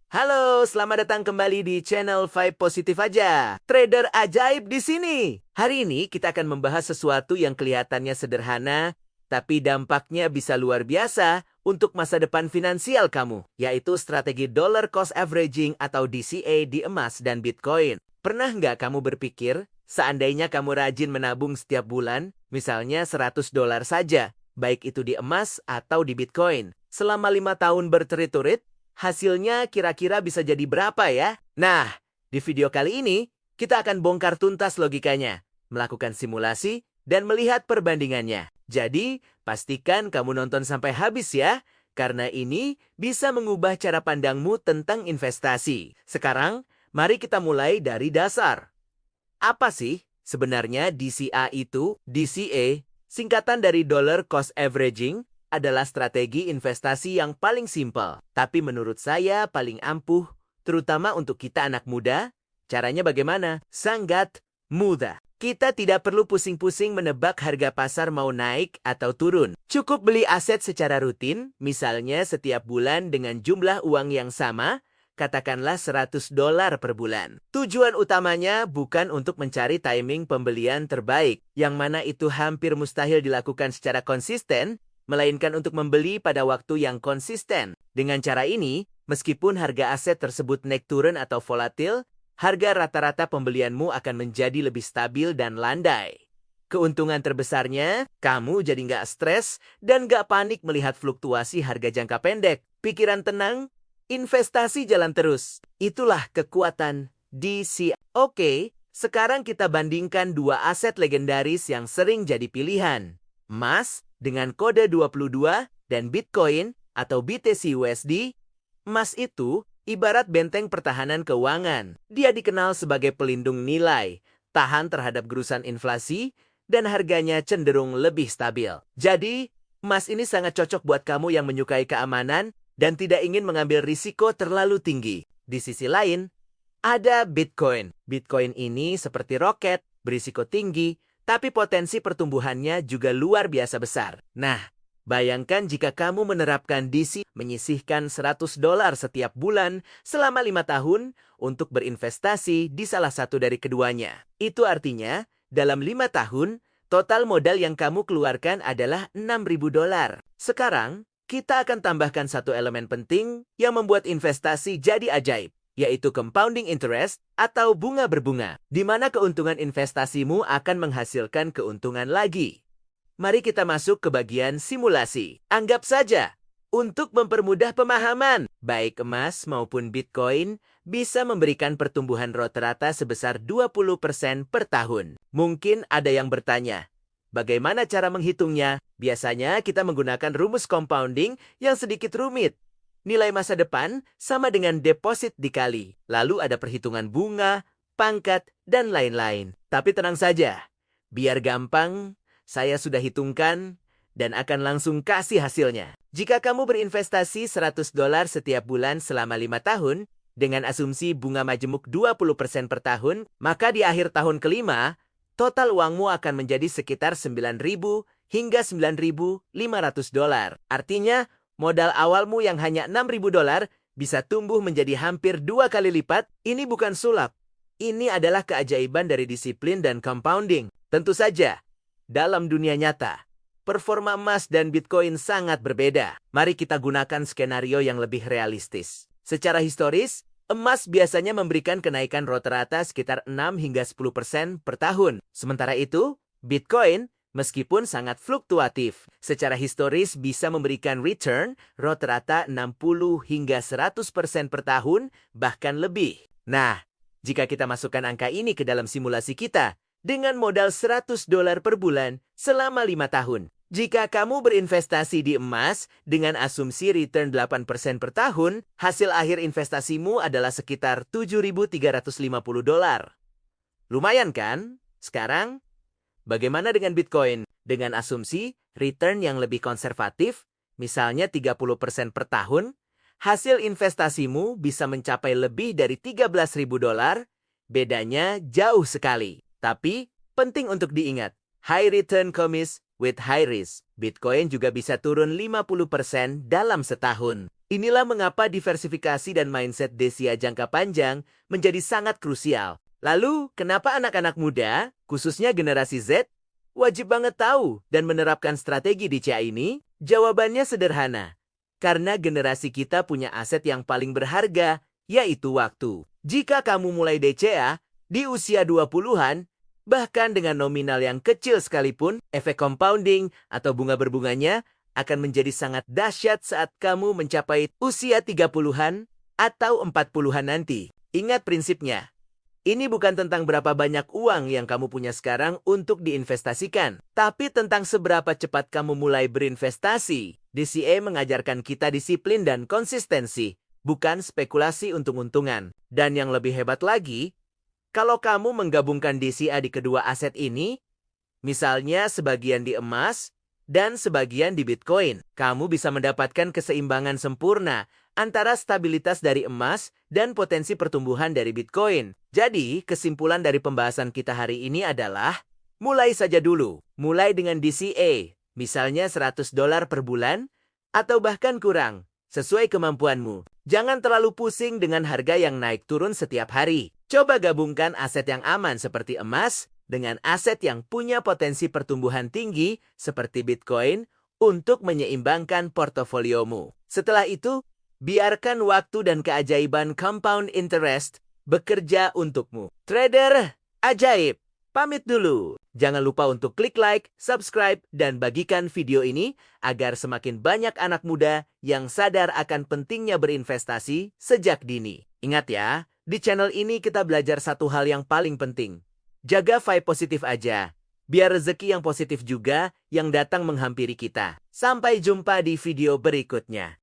Halo, selamat datang kembali di channel Vibe Positif Aja. Trader ajaib di sini. Hari ini kita akan membahas sesuatu yang kelihatannya sederhana, tapi dampaknya bisa luar biasa untuk masa depan finansial kamu, yaitu strategi Dollar Cost Averaging atau DCA di emas dan Bitcoin. Pernah nggak kamu berpikir, seandainya kamu rajin menabung setiap bulan, misalnya $100 saja, baik itu di emas atau di Bitcoin, selama 5 tahun berturut-turut, hasilnya kira-kira bisa jadi berapa ya? Nah, di video kali ini, kita akan bongkar tuntas logikanya, melakukan simulasi, dan melihat perbandingannya. Jadi, pastikan kamu nonton sampai habis ya, karena ini bisa mengubah cara pandangmu tentang investasi. Sekarang, mari kita mulai dari dasar. Apa sih sebenarnya DCA itu? DCA, singkatan dari Dollar Cost Averaging, adalah strategi investasi yang paling simpel, tapi menurut saya paling ampuh, terutama untuk kita anak muda. Caranya bagaimana? Sangat mudah. Kita tidak perlu pusing-pusing menebak harga pasar mau naik atau turun. Cukup beli aset secara rutin, misalnya setiap bulan dengan jumlah uang yang sama, katakanlah $100 per bulan. Tujuan utamanya bukan untuk mencari timing pembelian terbaik, yang mana itu hampir mustahil dilakukan secara konsisten, melainkan untuk membeli pada waktu yang konsisten. Dengan cara ini, meskipun harga aset tersebut naik turun atau volatil, harga rata-rata pembelianmu akan menjadi lebih stabil dan landai. Keuntungan terbesarnya, kamu jadi nggak stres dan nggak panik melihat fluktuasi harga jangka pendek. Pikiran tenang, investasi jalan terus. Itulah kekuatan DCA. Oke, sekarang kita bandingkan dua aset legendaris yang sering jadi pilihan. Emas dengan kode 22 dan Bitcoin atau BTC USD. Emas itu ibarat benteng pertahanan keuangan. Dia dikenal sebagai pelindung nilai, tahan terhadap gerusan inflasi, dan harganya cenderung lebih stabil. Jadi, emas ini sangat cocok buat kamu yang menyukai keamanan dan tidak ingin mengambil risiko terlalu tinggi. Di sisi lain, ada Bitcoin. Bitcoin ini seperti roket, berisiko tinggi, tapi potensi pertumbuhannya juga luar biasa besar. Nah, bayangkan jika kamu menerapkan DC, menyisihkan $100 setiap bulan selama 5 tahun untuk berinvestasi di salah satu dari keduanya. Itu artinya, dalam 5 tahun, total modal yang kamu keluarkan adalah $6.000. Sekarang, kita akan tambahkan satu elemen penting yang membuat investasi jadi ajaib, yaitu compounding interest atau bunga berbunga, di mana keuntungan investasimu akan menghasilkan keuntungan lagi. Mari kita masuk ke bagian simulasi. Anggap saja, untuk mempermudah pemahaman, baik emas maupun Bitcoin bisa memberikan pertumbuhan rata-rata sebesar 20% per tahun. Mungkin ada yang bertanya, bagaimana cara menghitungnya? Biasanya kita menggunakan rumus compounding yang sedikit rumit. Nilai masa depan sama dengan deposit dikali. Lalu ada perhitungan bunga, pangkat, dan lain-lain. Tapi tenang saja, biar gampang, saya sudah hitungkan dan akan langsung kasih hasilnya. Jika kamu berinvestasi $100 setiap bulan selama 5 tahun, dengan asumsi bunga majemuk 20% per tahun, maka di akhir tahun kelima, total uangmu akan menjadi sekitar $9.000 hingga $9.500. Artinya, modal awalmu yang hanya $6.000 bisa tumbuh menjadi hampir 2 kali lipat. Ini bukan sulap. Ini adalah keajaiban dari disiplin dan compounding. Tentu saja, dalam dunia nyata, performa emas dan Bitcoin sangat berbeda. Mari kita gunakan skenario yang lebih realistis. Secara historis, emas biasanya memberikan kenaikan rata-rata sekitar 6 hingga 10% per tahun. Sementara itu, Bitcoin meskipun sangat fluktuatif, secara historis bisa memberikan return rata-rata 60 hingga 100% per tahun, bahkan lebih. Nah, jika kita masukkan angka ini ke dalam simulasi kita, dengan modal $100 per bulan selama 5 tahun. Jika kamu berinvestasi di emas dengan asumsi return 8% per tahun, hasil akhir investasimu adalah sekitar $7.350. Lumayan kan? Sekarang, bagaimana dengan Bitcoin? Dengan asumsi return yang lebih konservatif, misalnya 30% per tahun, hasil investasimu bisa mencapai lebih dari $13.000. Bedanya jauh sekali. Tapi, penting untuk diingat, high return comes with high risk. Bitcoin juga bisa turun 50% dalam setahun. Inilah mengapa diversifikasi dan mindset Desia jangka panjang menjadi sangat krusial. Lalu, kenapa anak-anak muda, khususnya generasi Z, wajib banget tahu dan menerapkan strategi DCA ini? Jawabannya sederhana. Karena generasi kita punya aset yang paling berharga, yaitu waktu. Jika kamu mulai DCA di usia 20-an, bahkan dengan nominal yang kecil sekalipun, efek compounding atau bunga berbunganya akan menjadi sangat dahsyat saat kamu mencapai usia 30-an atau 40-an nanti. Ingat prinsipnya. Ini bukan tentang berapa banyak uang yang kamu punya sekarang untuk diinvestasikan, tapi tentang seberapa cepat kamu mulai berinvestasi. DCA mengajarkan kita disiplin dan konsistensi, bukan spekulasi untung-untungan. Dan yang lebih hebat lagi, kalau kamu menggabungkan DCA di kedua aset ini, misalnya sebagian di emas dan sebagian di Bitcoin, kamu bisa mendapatkan keseimbangan sempurna antara stabilitas dari emas dan potensi pertumbuhan dari Bitcoin. Jadi, kesimpulan dari pembahasan kita hari ini adalah, mulai saja dulu. Mulai dengan DCA, misalnya $100 per bulan, atau bahkan kurang, sesuai kemampuanmu. Jangan terlalu pusing dengan harga yang naik turun setiap hari. Coba gabungkan aset yang aman seperti emas dengan aset yang punya potensi pertumbuhan tinggi seperti Bitcoin untuk menyeimbangkan portofoliomu. Setelah itu, biarkan waktu dan keajaiban compound interest bekerja untukmu. Trader ajaib, pamit dulu. Jangan lupa untuk klik like, subscribe, dan bagikan video ini agar semakin banyak anak muda yang sadar akan pentingnya berinvestasi sejak dini. Ingat ya, di channel ini kita belajar satu hal yang paling penting. Jaga vibe positif aja, biar rezeki yang positif juga yang datang menghampiri kita. Sampai jumpa di video berikutnya.